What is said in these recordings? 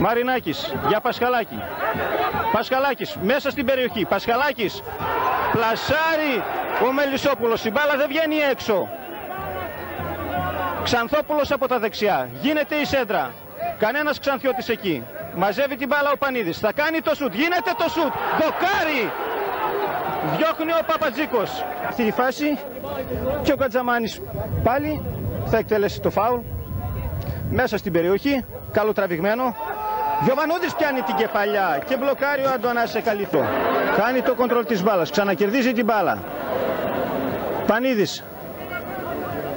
Μαρινάκης για Πασχαλάκη. Πασχαλάκης μέσα στην περιοχή. Πασχαλάκης πλασάρει ο Μελισσόπουλος. Η μπάλα δεν βγαίνει έξω. Ξανθόπουλος από τα δεξιά. Γίνεται η σέντρα. Κανένας Ξανθιώτης εκεί. Μαζεύει την μπάλα ο Πανίδης. Θα κάνει το σουτ. Γίνεται το σουτ. Δοκάρι. Διώχνει ο Παπατζίκος. Αυτή η φάση και ο Κατζαμάνης πάλι θα εκτελέσει το φάουλ. Μέσα στην περιοχή. Καλοτραβηγμένο. Γιωβανούδης πιάνει την κεφαλιά και μπλοκάρει ο Αντωνάς σε καλύθο. Κάνει το κοντρόλ της μπάλας. Ξανακερδίζει την μπάλα. Πανίδης.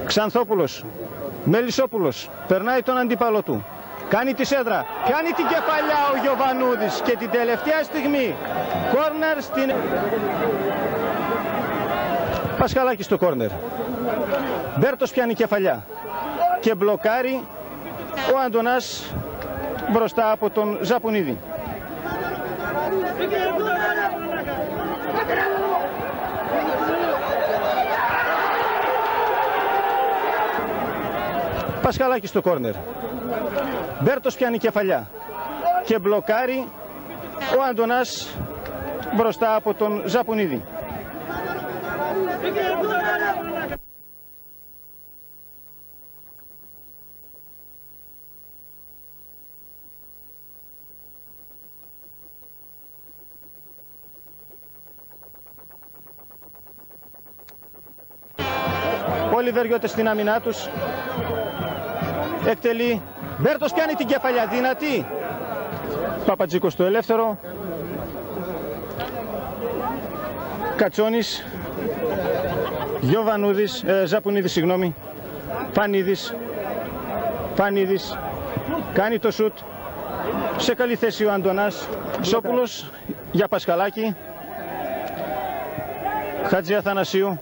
Ξανθόπουλος. Μελισσόπουλος. Περνάει τον αντίπαλο του. Κάνει τη σέντρα. Κάνει την κεφαλιά ο Γιωβανούδης και την τελευταία στιγμή. Κόρνερ στην... Πασχαλάκη στο κόρνερ. Μπέρτος πιάνει κεφαλιά και μπλοκάρει ο Αντωνάς μπροστά από τον Ζαπουνίδη. Πασχαλάκη στο κόρνερ. Μπέρτος πιάνει κεφαλιά και μπλοκάρει ο Αντωνάς μπροστά από τον Ζαπουνίδη. Όλοι οι Βεριώτες στην άμυνά τους. Εκτελεί. Μπέρτος πιάνει την κεφαλιά. Δυνατή. Παπατζίκος στο ελεύθερο. Κατσόνης. Γιωβανούδης. Ζαπουνίδης, συγγνώμη. Πανίδης. Κάνει το σουτ. Σε καλή θέση ο Αντωνάς. Σόπουλος για Πασχαλάκη. Χατζη Αθανασίου.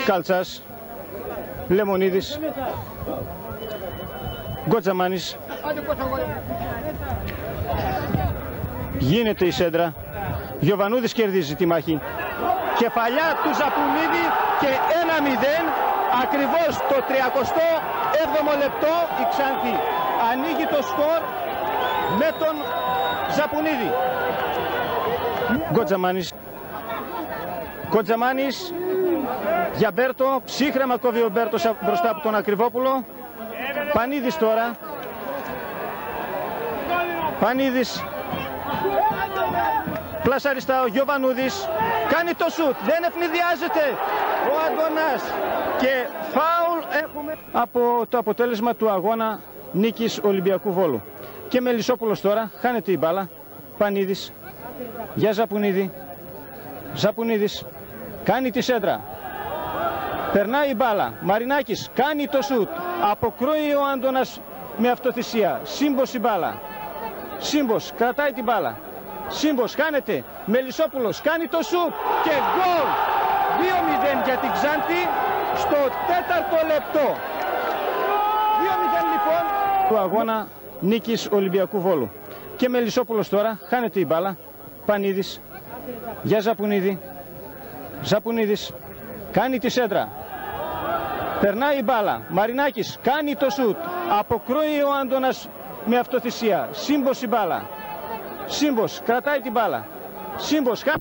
Καλτσάς. Λεμονίδης. Γκοτζαμάνης. Γίνεται η σέντρα. Γιωβανούδης κερδίζει τη μάχη. Κεφαλιά του Ζαπουνίδη και 1-0. Ακριβώς το 37ο λεπτό η Ξάνθη ανοίγει το σκορ με τον Ζαπουνίδη. Γκοτζαμάνης για Μπέρτο. Ψύχρεμα κόβει ο Μπέρτος μπροστά από τον Ακριβόπουλο. Πανίδης τώρα. Πανίδης. Πλασαριστά ο Γιωβανούδης. Κάνει το σουτ. Δεν ευνηδιάζεται ο Αντωνάς. Και φάουλ έχουμε από το αποτέλεσμα του αγώνα νίκης Ολυμπιακού Βόλου. Και Μελισσόπουλος τώρα. Χάνεται η μπάλα. Πανίδης. Για Ζαπουνίδη. Ζαπουνίδης. Κάνει τη σέντρα. Περνάει η μπάλα. Μαρινάκης κάνει το σουτ. Αποκρούει ο Άντωνας με αυτοθυσία. Σύμπος η μπάλα. Σύμπος κρατάει την μπάλα. Σύμπος χάνεται. Μελισσόπουλος κάνει το σουτ. Και γκολ. 2-0 για την Ξάνθη στο 4ο λεπτό. 2-0 λοιπόν του αγώνα νίκης Ολυμπιακού Βόλου. Και Μελισσόπουλος τώρα. Χάνεται η μπάλα. Πανίδης. Για Ζαπουνίδη. Ζαπουνίδης. Κάνει τη σέντρα. Περνάει η μπάλα. Μαρινάκης κάνει το σουτ. Αποκρούει ο Άντωνας με αυτοθυσία. Σύμπος η μπάλα. Σύμπος κρατάει την μπάλα. Σύμπος κάνει.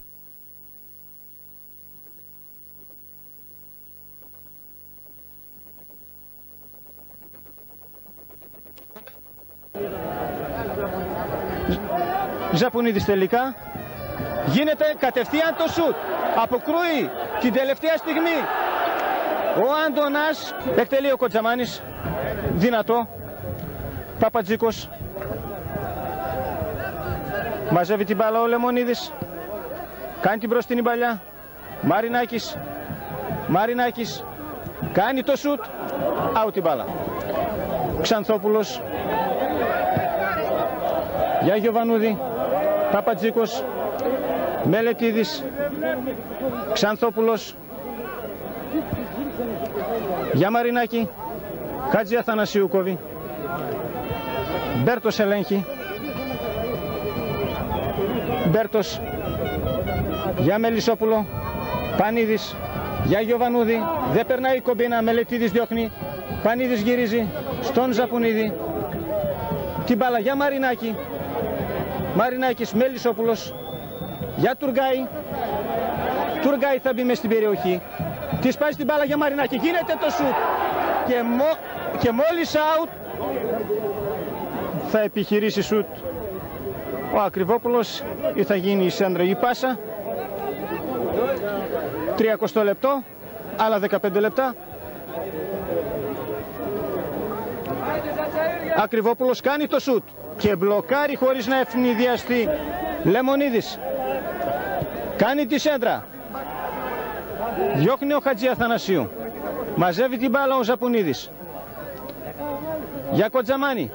Ζαπουνίδης τελικά. Γίνεται κατευθείαν το σουτ. Αποκρούει την τελευταία στιγμή. Ο Άντωνας. Εκτελεί ο Κοτζαμάνης. Δυνατό. Παπατζίκος. Μαζεύει την μπάλα ο Λεμονίδης. Κάνει την μπροστινή παλιά. Μαρινάκης. Κάνει το σουτ. Out η μπάλα. Ξανθόπουλος. Για Γιωβανούδη. Παπατζίκος. Μελετίδης. Ξανθόπουλος. Για Μαρινάκη. Χατζη Αθανασίου κόβει. Μπέρτος ελέγχει. Μπέρτος. Για Μελισσόπουλο. Πανίδης. Για Γιωβανούδη. Δεν περνάει η κομπίνα. Μελετίδης διώχνει. Πανίδης γυρίζει στον Ζαπουνίδη. την μπάλα για Μαρινάκη. Μαρινάκης, Μελισσόπουλος για Τουργκάη. Τουργκάη θα μπει μες στην περιοχή. Τη σπάζει την μπάλα για Μαρινάκη. Γίνεται το σουτ. Και μόλις out θα επιχειρήσει σουτ ο Ακριβόπουλος ή θα γίνει η σέντρα ή η πάσα. 30 λεπτό, άλλα 15 λεπτά. Ακριβόπουλος κάνει το σουτ και μπλοκάρει χωρίς να ευνηδιαστεί. Λεμονίδης κάνει τη σέντρα. Διώχνει ο Χατζη Αθανασίου. Μαζεύει την μπάλα ο Ζαπουνίδης. Για Κοντζαμάνη.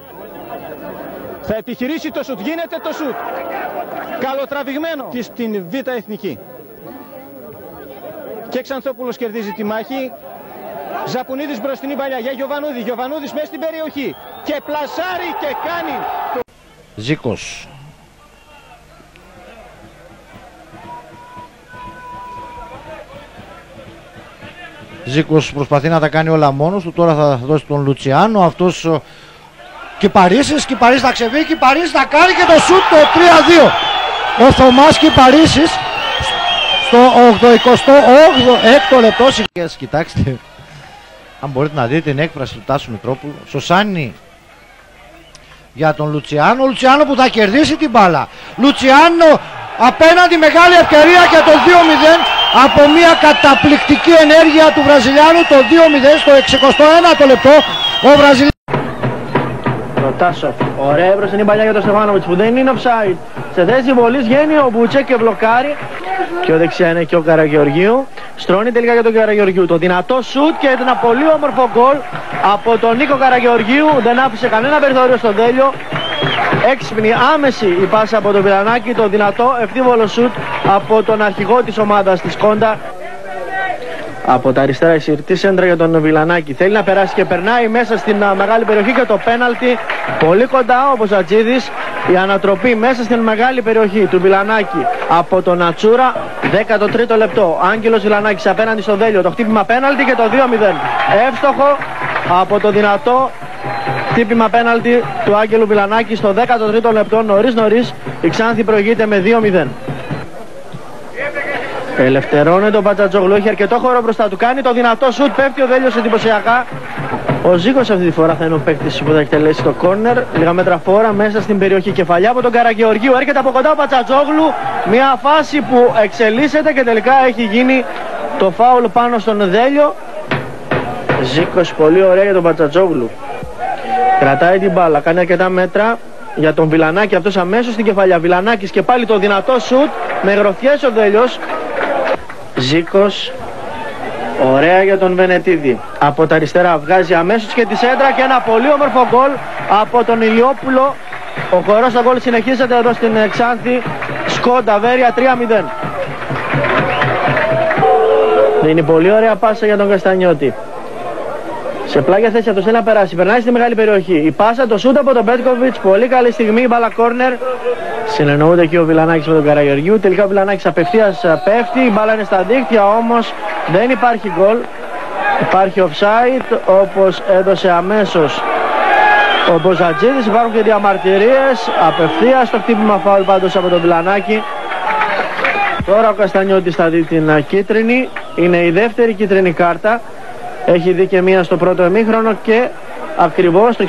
Θα επιχειρήσει το σουτ. Γίνεται το σουτ. Καλοτραβηγμένο στην Β' Εθνική. Και Ξανθόπουλος κερδίζει τη μάχη. Ζαπουνίδης μπροστινή παλιά για Γιοβανούδη. Γιοβανούδης μέσα στην περιοχή. Και πλασάρει και κάνει. Ζήκος. Ζήκος προσπαθεί να τα κάνει όλα μόνος του. Τώρα θα δώσει τον Λουτσιάνο. Αυτός Κυπαρίσης. Κυπαρίσης θα ξεβεί. Κυπαρίσης θα κάνει και το σουτ το 3-2. Ο Θωμάς Κυπαρίσης στο 28ο λεπτό. Κοιτάξτε, αν μπορείτε να δείτε την έκφραση του Τάσου Μητρόπουλου. Σωσάνι για τον Λουτσιάνο. Λουτσιάνο που θα κερδίσει την μπάλα. Λουτσιάνο απέναντι, μεγάλη ευκαιρία για το 2-0 από μια καταπληκτική ενέργεια του Βραζιλιάνου. Το 2-0 στο 61ο λεπτό. Ο Βραζιλιάνος. Ο Τάσοφ, ωραία μπροστινή παλιά για τον Στεφάνοβιτς που δεν είναι offside. Σε θέση βολής βγαίνει ο Μπουτσέκ και μπλοκάρει. Πιο δεξιά είναι και ο Καραγεωργίου. Στρώνει τελικά για τον Καραγεωργίου. Το δυνατό σουτ και ένα πολύ όμορφο γκολ από τον Νίκο Καραγεωργίου. Δεν άφησε κανένα περιθώριο στο τέλειο. Έξυπνη, άμεση η πάσα από τον Βιλανάκη. Το δυνατό ευθύβολο σουτ από τον αρχηγό της ομάδας της Κόντα. Από τα αριστερά η συρτή σέντρα για τον Βιλανάκη. Θέλει να περάσει και περνάει μέσα στην μεγάλη περιοχή και το πέναλτι πολύ κοντά όπως ο Ατζίδης. Η ανατροπή μέσα στην μεγάλη περιοχή του Βιλανάκη από τον Ατσούρα. 13ο λεπτό. Άγγελος Βιλανάκης απέναντι στο Δέλιο. Το χτύπημα πέναλτι και το 2-0. Εύστοχο από το δυνατό χτύπημα πέναλτι του Άγγελου Βιλανάκη στο 13ο λεπτό. Νωρίς η Ξάνθη προηγείται με 2-0. Ελευθερώνεται ο Μπατζατζόγλου, έχει αρκετό χώρο μπροστά του, κάνει το δυνατό σουτ, πέφτει ο Δέλιος εντυπωσιακά. Ο Ζήκος αυτή τη φορά θα είναι ο παίκτης που θα εκτελέσει το κόρνερ. Λίγα μέτρα φόρα μέσα στην περιοχή, κεφαλιά από τον Καραγεωργίου. Έρχεται από κοντά ο Μπατζατζόγλου, μια φάση που εξελίσσεται και τελικά έχει γίνει το φάουλ πάνω στον Δέλιο. Ζήκος πολύ ωραία για τον Μπατζατζόγλου. Κρατάει την μπάλα, κάνει αρκετά μέτρα για τον Βιλανάκη, αυτός αμέσως στην κεφαλιά. Βιλανάκης και πάλι το δυνατό σουτ, με γροθιές ο Δέλιος. Ζήκος, ωραία για τον Βενετίδη. Από τα αριστερά βγάζει αμέσως και τη σέντρα και ένα πολύ όμορφο γκολ από τον Ηλιόπουλο. Ο χορός στο γκολ συνεχίζεται εδώ στην Ξάνθη. Σκόντα Βέρεια 3-0. Είναι πολύ ωραία πάσα για τον Καστανιώτη. Σε πλάγια θέση αυτός θέλει να περάσει. Περνάει στη μεγάλη περιοχή. Η πάσα, το σούτ από τον Πέτκοβιτς. Πολύ καλή στιγμή, μπάλα κόρνερ. Συνεννοούνται εκεί ο Βιλανάκης με τον Καραγεωργίου. Τελικά ο Βιλανάκης απευθείας πέφτει. Η μπάλα είναι στα δίχτυα όμως δεν υπάρχει γκολ. Υπάρχει offside όπως έδωσε αμέσως ο Μποζατζίδης. Υπάρχουν και διαμαρτυρίες. Απευθείας το χτύπημα φάουλ πάντως από τον Βιλανάκη. Τώρα ο Καστανιώτης θα δει την κίτρινη. Είναι η δεύτερη κίτρινη κάρτα. Έχει δει και μία στο πρώτο ημίχρονο και ακριβώς το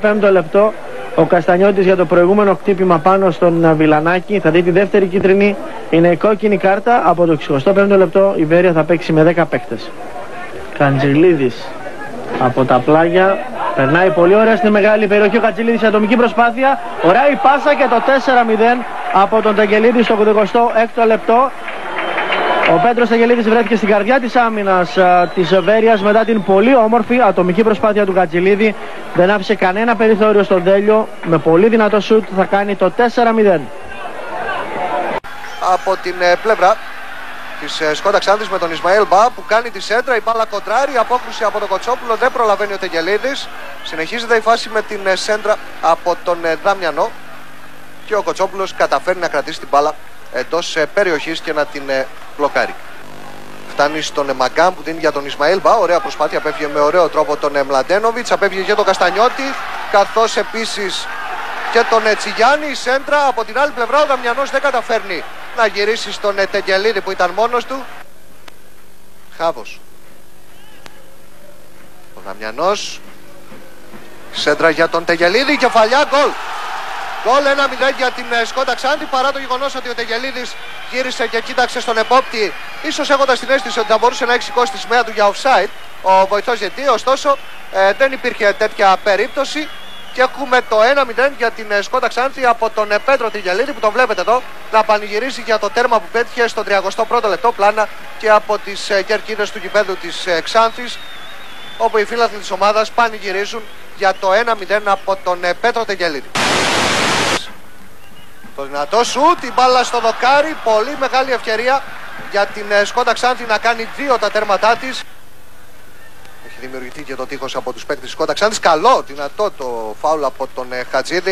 65ο λεπτό ο Καστανιώτης για το προηγούμενο χτύπημα πάνω στον Βιλανάκη. Θα δει τη δεύτερη κίτρινη. Είναι η κόκκινη κάρτα. Από το 65ο λεπτό η Βέρεια θα παίξει με 10 παίκτες. Καντζηλίδης από τα πλάγια. Περνάει πολύ ωραία στη μεγάλη περιοχή ο Κατζηλίδης, ατομική προσπάθεια. Ωραία η πάσα και το 4-0 από τον Ταγγελίδη στο 86ο λεπτό. Ο Πέτρος Ταγγελίδης βρέθηκε στην καρδιά της άμυνας της Βέρειας μετά την πολύ όμορφη ατομική προσπάθεια του Κατζηλίδη. Δεν άφησε κανένα περιθώριο στον Δέλιο. Με πολύ δυνατό σουτ θα κάνει το 4-0. Από την πλευρά της Σκόντα Ξάνθης με τον Ισμαήλ Μπα που κάνει τη σέντρα, η μπάλα κοντράρει, η απόκρουση από τον Κοτσόπουλο, δεν προλαβαίνει ο Τεγελίδης. Συνεχίζεται η φάση με την σέντρα από τον Δάμιανο και ο Κοτσόπουλος καταφέρνει να κρατήσει την μπάλα εντός περιοχής και να την μπλοκάρει. Φτάνει στον Μαγκάμ που δίνει για τον Ισμαήλ Μπα, ωραία προσπάθεια, απέφυγε με ωραίο τρόπο τον Μλαντένοβιτς, απέφυγε και τον Καστανιώτη, καθώς επίσης και τον Τσιγιάννη. Η σέντρα από την άλλη πλευρά, ο Δαμιανός δεν καταφέρνει να γυρίσει στον Τεγγελίδη που ήταν μόνος του. Χάβος. Ο Δαμιανός. Σέντρα για τον Τεγγελίδη, κεφαλιά, γκολ. Γκολ 1-0 για την Σκόντα Ξάνθη, παρά το γεγονός ότι ο Τεγγελίδης γύρισε και κοίταξε στον επόπτη, ίσως έχοντας την αίσθηση ότι θα μπορούσε να έχει σηκώσει τη σημαία του για offside ο βοηθός διαιτητή. Ωστόσο δεν υπήρχε τέτοια περίπτωση και έχουμε το 1-0 για την Σκόντα Ξάνθη από τον Πέτρο Τεγγελίδη, που τον βλέπετε εδώ να πανηγυρίζει για το τέρμα που πέτυχε στο 31ο λεπτό, πλάνα και από τις κερκίδες του γηπέδου της Ξάνθης, όπου οι φίλαθλοι της ομάδας πανηγυρίζουν για το 1-0 από τον Πέτρο Τεγγελίδη. Το δυνατό σουτ, η μπάλα στο δοκάρι, πολύ μεγάλη ευκαιρία για την Σκόντα Ξάνθη να κάνει 2 τα τέρματά της. Έχει δημιουργηθεί και το τείχος από τους παίκτες της Σκόντα Ξάνθης. Καλό, δυνατό το φάουλ από τον Χατζίδη.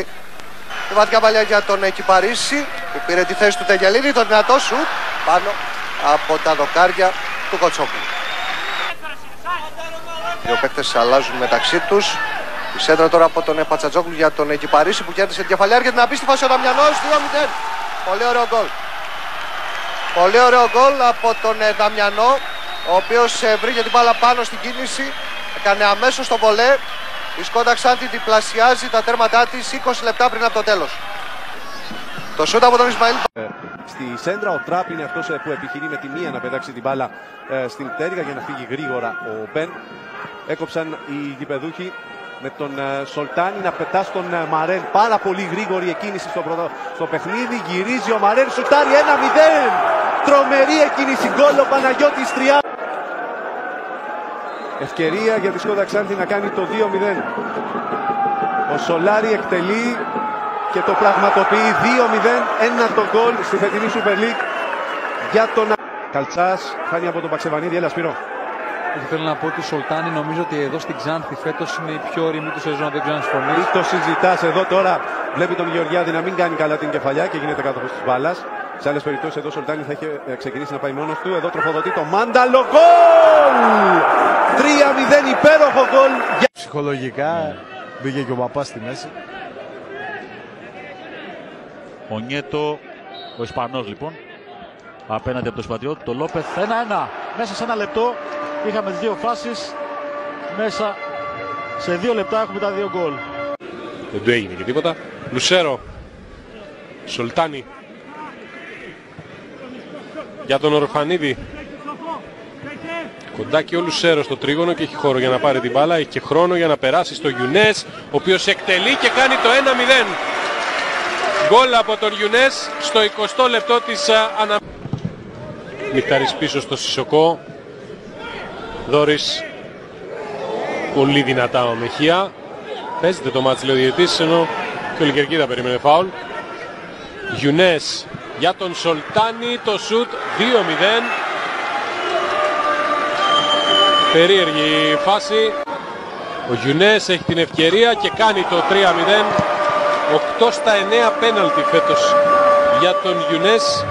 Η βαθιά παλιά για τον Κυπαρίσι που πήρε τη θέση του Τεγγελίδη. Το δυνατό σουτ πάνω από τα δοκάρια του Κοτσόπουλου. Οι δύο παίκτες αλλάζουν μεταξύ τους. Η σέντρα τώρα από τον Πατσατζόγλου για τον Κυπαρίσι που κέρδισε τη κεφαλιά για την απίστευτη φάση ο Δαμιανός. 2-0. Πολύ ωραίο γκολ. Πολύ ωραίο γκολ από τον Δαμιανό, ο οποίος βρήκε την μπάλα πάνω στην κίνηση. Έκανε αμέσως το βολέ. Η Σκόντα Ξάνθη διπλασιάζει τα τέρματά της 20 λεπτά πριν από το τέλος. Το σούτ από τον Ισμαήλ. Στη σέντρα ο Τράπ είναι αυτός που επιχειρεί με τη μία να πετάξει την μπάλα στην πτέρυγα για να φύγει γρήγορα ο Μπεν. Έκοψαν οι γηπεδούχοι με τον Σολτάνη να πετά στον Μαρέν. Πάρα πολύ γρήγορη εκκίνηση στο παιχνίδι. Γυρίζει ο Μαρέν, σουτάρει 1-0. Τρομερή εκκίνηση, γκολ ο Παναγιώτης 3. Ευκαιρία για τη Σκόντα Ξάνθη να κάνει το 2-0. Ο Σολάρη εκτελεί και το πραγματοποιεί 2-0. Ένα το γκολ στη φετινή Super League για τον Καλτσάς. Χάνει από τον Παξεβανίδη. Έλα Σπύρο. Θέλω να πω ότι ο Σολτάνη νομίζω ότι εδώ στην Ξάνθη φέτος είναι η πιο ορεινή του σεζόν. Δεν ξέρω αν συμφωνείς. Το συζητάς εδώ τώρα. Βλέπει τον Γεωργιάδη να μην κάνει καλά την κεφαλιά και γίνεται κάτω της μπάλας. Σε άλλες περιπτώσεις εδώ ο Σολτάνη θα είχε ξεκινήσει να πάει μόνος του. Εδώ τροφοδοτεί το Μάνταλο. Γκολ! 3-0, υπέροχο γκολ. Ψυχολογικά μπήκε και ο παπάς στη μέση. Ο Νιέτο, ο Ισπανός λοιπόν, απέναντι από τον Σπατιώτη, το Λόπεθ. 1-1. Μέσα σε 1 λεπτό είχαμε 2 φάσεις. Μέσα σε 2 λεπτά έχουμε τα 2 γκολ. Δεν του έγινε και τίποτα. Λουσέρο. Σολτάνη. Για τον Ορφανίδη. Κοντά και ο Λουσέρο στο τρίγωνο και έχει χώρο για να πάρει την μπάλα. Έχει και χρόνο για να περάσει στο Γιουνές, ο οποίος εκτελεί και κάνει το 1-0. Γκολ από τον Γιουνές στο 20ο λεπτό της ανα... Μιχτάρης πίσω στο Σισοκό. Δόρης. Πολύ δυνατά ο Μεχία. Παίζεται το μάτς λέει ο διαιτητής, ενώ και ο Λικερκίδα περίμενε φάουλ. Γιουνές για τον Σολτάνη, το σουτ 2-0. Περίεργη φάση. Ο Γιουνές έχει την ευκαιρία και κάνει το 3-0. 8 στα 9 πέναλτι φέτος για τον Γιουνές.